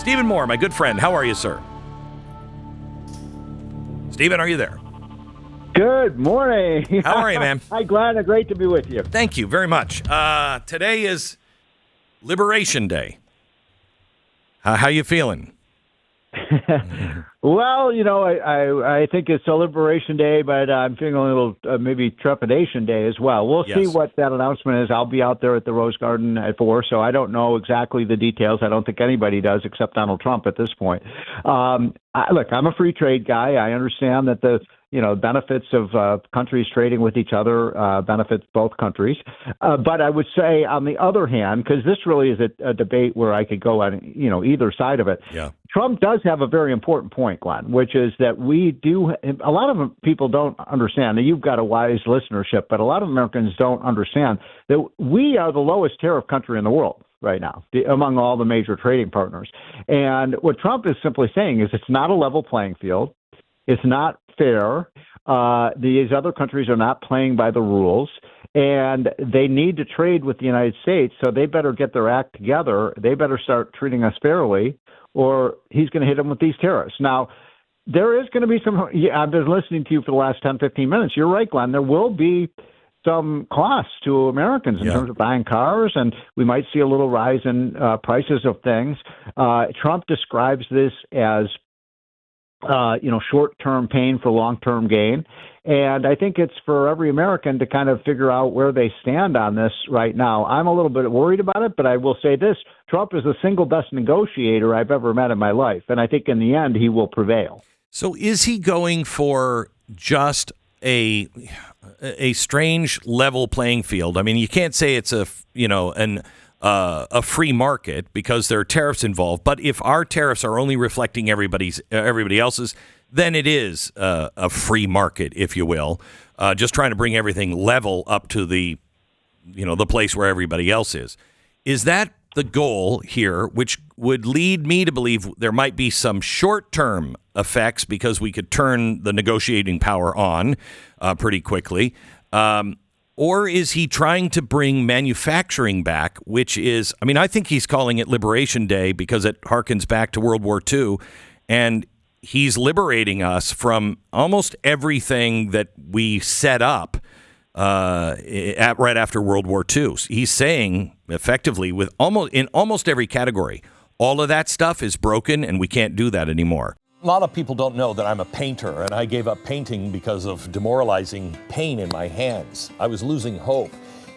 Stephen Moore, my good friend. How are you, sir? Stephen, are you there? Good morning. How are you, man? Hi, Glenn. Great to be with you. Thank you very much. Today is Liberation Day. How you feeling? Well, I think it's a Liberation Day, but I'm feeling a little maybe Trepidation Day as well. We'll see what that announcement is. I'll be out there at the Rose Garden at 4, so I don't know exactly the details. I don't think anybody does except Donald Trump at this point. Look, I'm a free trade guy. I understand that the benefits of countries trading with each other benefits both countries. But I would say, on the other hand, because this really is a debate where I could go on, either side of it. Yeah. Trump does have a very important point, Glenn, which is that a lot of people don't understand. You've got a wise listenership, but a lot of Americans don't understand that we are the lowest tariff country in the world right now, among all the major trading partners. And what Trump is simply saying is it's not a level playing field. It's not fair. These other countries are not playing by the rules, and they need to trade with the United States, so they better get their act together. They better start treating us fairly, or he's going to hit them with these tariffs. Now, there is going to be some – I've been listening to you for the last 10, 15 minutes. You're right, Glenn. There will be some costs to Americans in terms of buying cars, and we might see a little rise in prices of things. Trump describes this as short-term pain for long-term gain. And I think it's for every American to kind of figure out where they stand on this right now. I'm a little bit worried about it, but I will say this. Trump is the single best negotiator I've ever met in my life. And I think in the end, he will prevail. So is he going for just a strange level playing field? I mean, you can't say it's a free market because there are tariffs involved. But if our tariffs are only reflecting everybody else's, then it is a free market, if you will, just trying to bring everything level up to the place where everybody else is. Is that the goal here, which would lead me to believe there might be some short-term effects because we could turn the negotiating power on pretty quickly? Or is he trying to bring manufacturing back, which is, I think he's calling it Liberation Day because it harkens back to World War II, and he's liberating us from almost everything that we set up right after World War II. He's saying, effectively, in almost every category, all of that stuff is broken, and we can't do that anymore. A lot of people don't know that I'm a painter, and I gave up painting because of demoralizing pain in my hands. I was losing hope.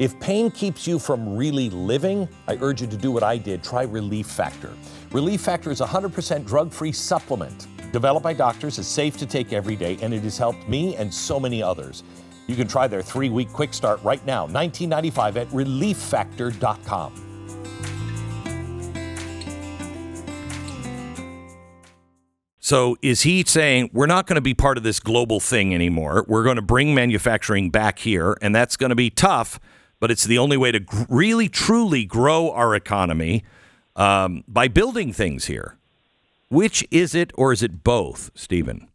If pain keeps you from really living, I urge you to do what I did. Try Relief Factor. Relief Factor is a 100% drug-free supplement developed by doctors. It's safe to take every day, and it has helped me and so many others. You can try their 3-week quick start right now, $19.95 at relieffactor.com. So is he saying we're not going to be part of this global thing anymore? We're going to bring manufacturing back here, and that's going to be tough, but it's the only way to really, truly grow our economy by building things here. Which is it, or is it both, Stephen?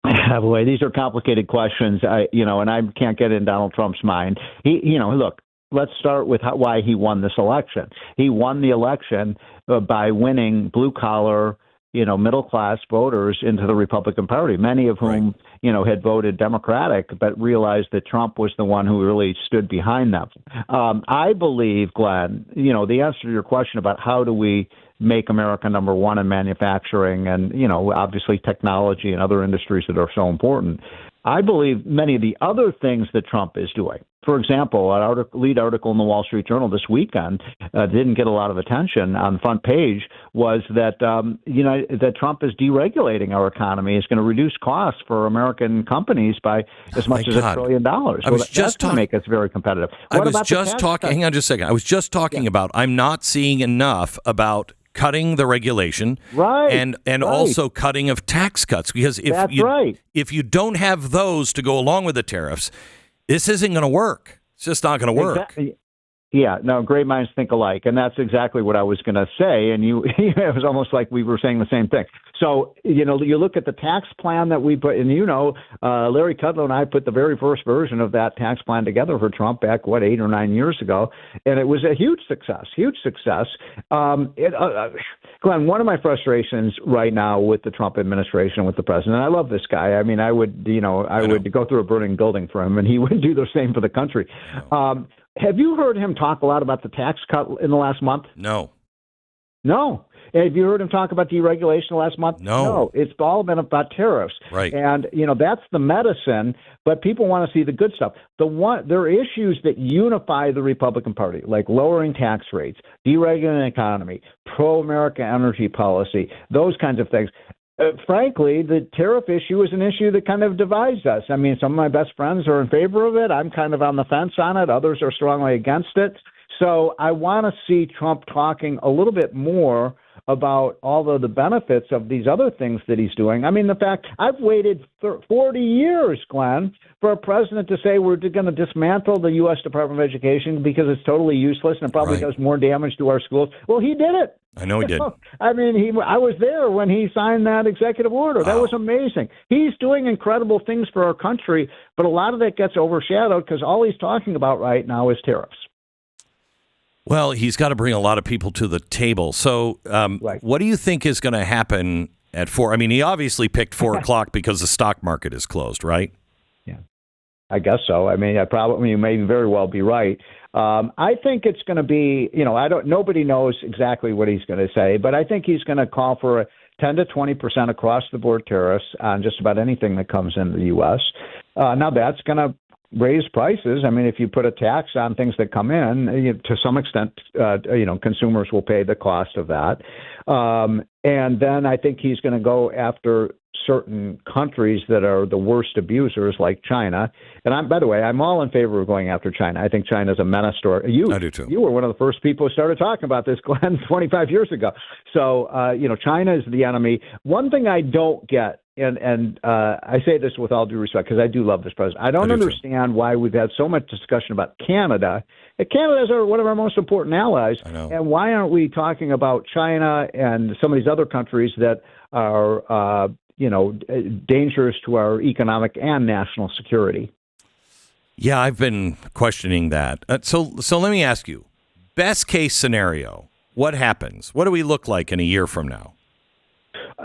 Boy, these are complicated questions, and I can't get in Donald Trump's mind. Look, let's start with why he won this election. He won the election by winning blue-collar, middle-class voters into the Republican Party, many of whom, had voted Democratic, but realized that Trump was the one who really stood behind them. I believe, Glenn, the answer to your question about how do we make America number one in manufacturing and, obviously technology and other industries that are so important. I believe many of the other things that Trump is doing. For example, an lead article in the Wall Street Journal this weekend didn't get a lot of attention on the front page was that that Trump is deregulating our economy. Is going to reduce costs for American companies by as much as $1 trillion. That's going to make us very competitive. Hang on just a second. I was just talking about I'm not seeing enough about cutting the regulation, and also cutting of tax cuts, because if you don't have those to go along with the tariffs, this isn't going to work. It's just not going to work. Yeah, no, great minds think alike, and that's exactly what I was going to say. And it was almost like we were saying the same thing. So, you look at the tax plan that we put, and Larry Kudlow and I put the very first version of that tax plan together for Trump back, 8 or 9 years ago, and it was a huge success. Glenn, one of my frustrations right now with the Trump administration, with the president, I love this guy. I mean, I would go through a burning building for him, and he would do the same for the country. Have you heard him talk a lot about the tax cut in the last month? No. Have you heard him talk about deregulation last month? No. It's all been about tariffs. Right. And, that's the medicine, but people want to see the good stuff. There are issues that unify the Republican Party, like lowering tax rates, deregulating the economy, pro-America energy policy, those kinds of things. Frankly, the tariff issue is an issue that kind of divides us. I mean, some of my best friends are in favor of it. I'm kind of on the fence on it. Others are strongly against it. So I want to see Trump talking a little bit more about all of the benefits of these other things that he's doing. I mean, the fact I've waited 40 years, Glenn, for a president to say we're going to dismantle the U.S. Department of Education because it's totally useless and it probably does more damage to our schools. Well, he did it. I know he did. I mean, I was there when he signed that executive order. Wow. That was amazing. He's doing incredible things for our country, but a lot of that gets overshadowed because all he's talking about right now is tariffs. Well, he's got to bring a lot of people to the table. So what do you think is going to happen at 4? I mean, he obviously picked 4 o'clock because the stock market is closed, right? Yeah, I guess so. I mean, you may very well be right. I think it's going to be, nobody knows exactly what he's going to say, but I think he's going to call for a 10 to 20% across the board tariffs on just about anything that comes into the U.S. Now that's going to raise prices. I mean, if you put a tax on things that come in, to some extent, consumers will pay the cost of that. And then I think he's going to go after certain countries that are the worst abusers, like China. And by the way, I'm all in favor of going after China. I think China's a menace to I do too. You were one of the first people who started talking about this, Glenn, 25 years ago. So, China is the enemy. One thing I don't get, and I say this with all due respect because I do love this president. I don't understand why we've had so much discussion about Canada. Canada is one of our most important allies. I know. And why aren't we talking about China and some of these other countries that are, dangerous to our economic and national security? Yeah, I've been questioning that. So let me ask you, best case scenario, what happens? What do we look like in a year from now?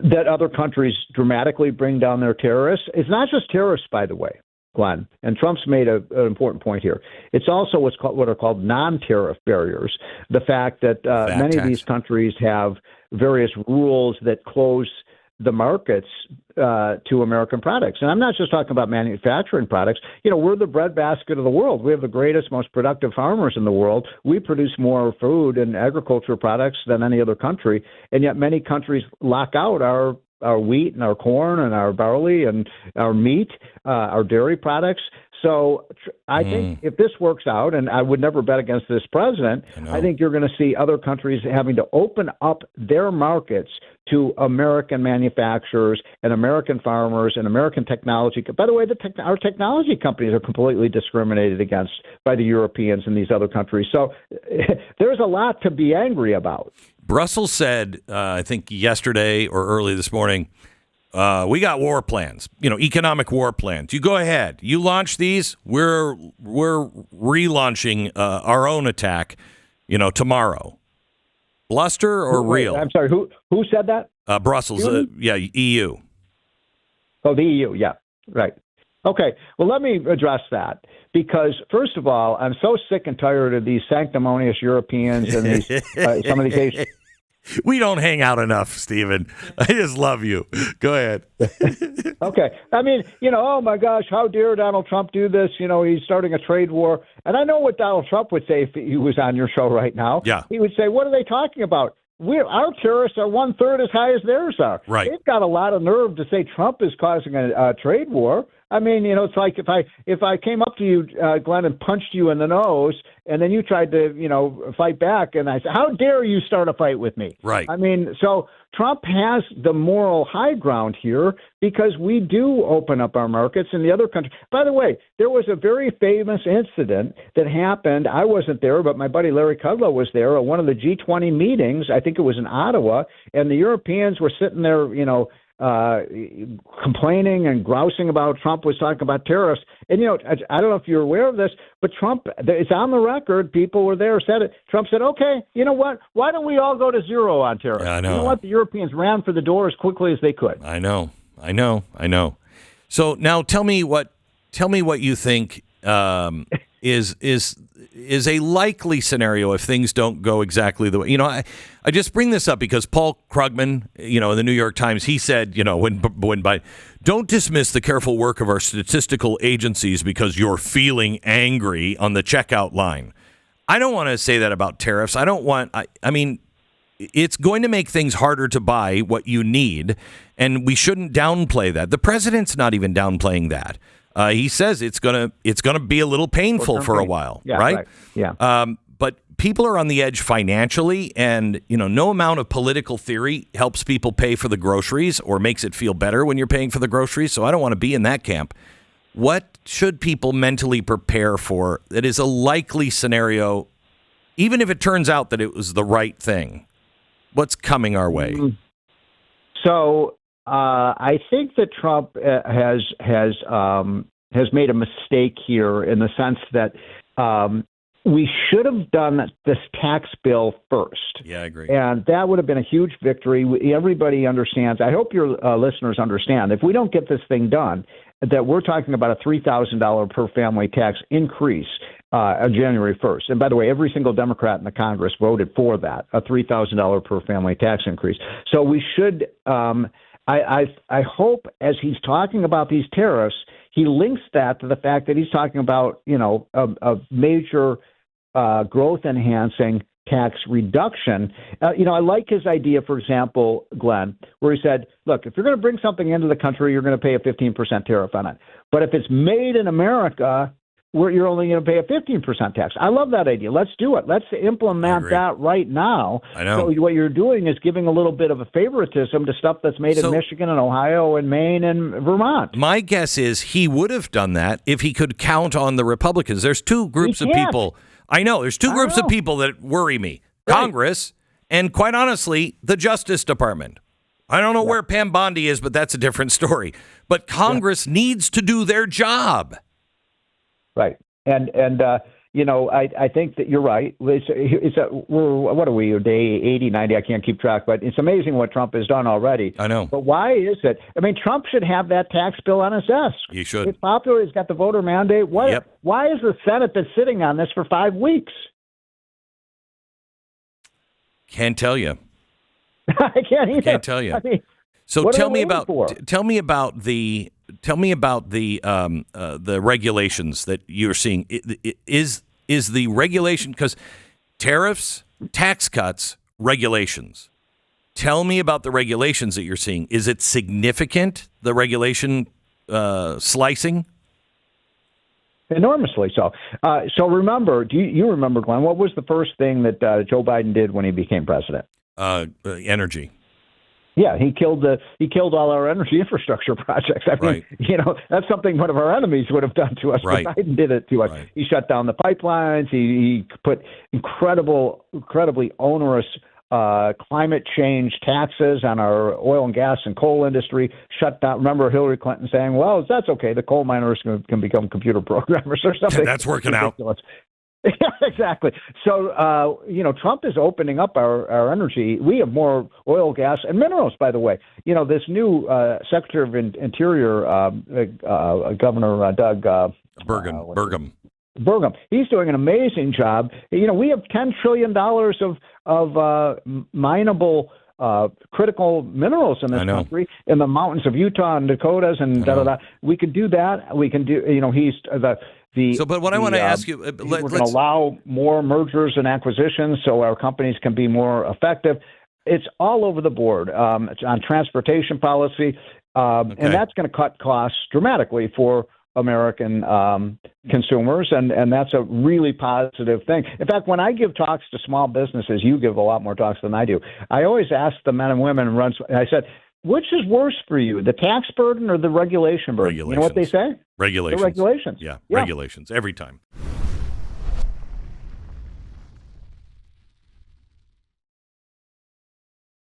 That other countries dramatically bring down their tariffs. It's not just tariffs, by the way, Glenn. And Trump's made an important point here. It's also what are called non-tariff barriers. The fact that many of these countries have various rules that close the markets to American products. And I'm not just talking about manufacturing products. We're the breadbasket of the world. We have the greatest, most productive farmers in the world. We produce more food and agriculture products than any other country. And yet many countries lock out our wheat and our corn and our barley and our meat, our dairy products. So I think if this works out, and I would never bet against this president, I think you're going to see other countries having to open up their markets to American manufacturers and American farmers and American technology. By the way, our technology companies are completely discriminated against by the Europeans and these other countries. So there's a lot to be angry about. Brussels said, I think yesterday or early this morning, we got war plans, economic war plans. You go ahead. You launch these. We're relaunching our own attack, tomorrow. Bluster or real? I'm sorry. Who said that? Brussels. EU. Oh, the EU. Yeah. Right. Okay. Well, let me address that because, first of all, I'm so sick and tired of these sanctimonious Europeans and these some of these Asian. We don't hang out enough, Stephen. I just love you. Go ahead. Okay. I mean, oh my gosh, how dare Donald Trump do this? He's starting a trade war. And I know what Donald Trump would say if he was on your show right now. Yeah. He would say, what are they talking about? Our tariffs are 1/3 as high as theirs are. Right. They've got a lot of nerve to say Trump is causing a trade war. I mean, it's like if I came up to you, Glenn, and punched you in the nose, and then you tried to, fight back, and I said, "How dare you start a fight with me?" Right. I mean, so Trump has the moral high ground here because we do open up our markets in the other country. By the way, there was a very famous incident that happened. I wasn't there, but my buddy Larry Kudlow was there at one of the G20 meetings. I think it was in Ottawa, and the Europeans were sitting there, complaining and grousing about Trump was talking about tariffs. And, I don't know if you're aware of this, but Trump, it's on the record, people were there, said it. Trump said, okay, you know what? Why don't we all go to zero on tariffs? Yeah, I know. You know what? The Europeans ran for the door as quickly as they could. I know. So now tell me what you think is a likely scenario if things don't go exactly the way. I just bring this up because Paul Krugman, in the New York Times, he said, when Biden, don't dismiss the careful work of our statistical agencies because you're feeling angry on the checkout line. I don't want to say that about tariffs. I mean, it's going to make things harder to buy what you need, and we shouldn't downplay that. The president's not even downplaying that. He says it's gonna be a little painful for a while, yeah, right? Yeah. But people are on the edge financially, and no amount of political theory helps people pay for the groceries or makes it feel better when you're paying for the groceries. So I don't want to be in that camp. What should people mentally prepare for that is a likely scenario, even if it turns out that it was the right thing? What's coming our way? So I think that Trump has made a mistake here in the sense that we should have done this tax bill first. Yeah, I agree. And that would have been a huge victory. Everybody understands. I hope your listeners understand. If we don't get this thing done, that we're talking about a $3,000 per family tax increase on January 1st. And by the way, every single Democrat in the Congress voted for that, a $3,000 per family tax increase. So we should. I hope as he's talking about these tariffs, he links that to the fact that he's talking about, a major growth-enhancing tax reduction. I like his idea, for example, Glenn, where he said, look, if you're going to bring something into the country, you're going to pay a 15% tariff on it. But if it's made in America, you're only going to pay a 15% tax. I love that idea. Let's do it. Let's implement that right now. I know. So what you're doing is giving a little bit of a favoritism to stuff that's made in Michigan and Ohio and Maine and Vermont. My guess is he would have done that if he could count on the Republicans. There's two groups of people. I know. There's two groups of people that worry me. Right. Congress and, quite honestly, the Justice Department. I don't know where Pam Bondi is, but that's a different story. But Congress needs to do their job. Right. And I think that you're right. What are we, day 80, 90? I can't keep track, but it's amazing what Trump has done already. I know. But why is it? I mean, Trump should have that tax bill on his desk. He should. It's popular. He's got the voter mandate. Why is the Senate been sitting on this for 5 weeks? Can't tell you. I can't either. I can't tell you. I mean, so tell me about the regulations that you're seeing. Is the regulation, because tariffs, tax cuts, regulations. Tell me about the regulations that you're seeing. Is it significant, the regulation slicing? Enormously so. So remember, do you remember, Glenn, what was the first thing that Joe Biden did when he became president? Energy. Yeah, he killed all our energy infrastructure projects. I mean, that's something one of our enemies would have done to us. Right. But Biden did it to us. Right. He shut down the pipelines. He put incredibly onerous climate change taxes on our oil and gas and coal industry. Shut down. Remember Hillary Clinton saying, "Well, that's okay. The coal miners can become computer programmers or something." That's working ridiculous. Exactly. So, Trump is opening up our energy. We have more oil, gas, and minerals, by the way. This new Secretary of Interior, Governor Doug Burgum. He's doing an amazing job. We have $10 trillion of mineable critical minerals in this country, in the mountains of Utah and Dakotas and da-da-da. We could do that. We can do, he's but what I want to ask you, we're going to allow more mergers and acquisitions so our companies can be more effective. It's all over the board. It's on transportation policy. And that's going to cut costs dramatically for American consumers, and that's a really positive thing. In fact, when I give talks to small businesses, you give a lot more talks than I do, I always ask the men and women, I said, which is worse for you, the tax burden or the regulation burden? You know what they say? Regulations. The regulations. Yeah, regulations every time.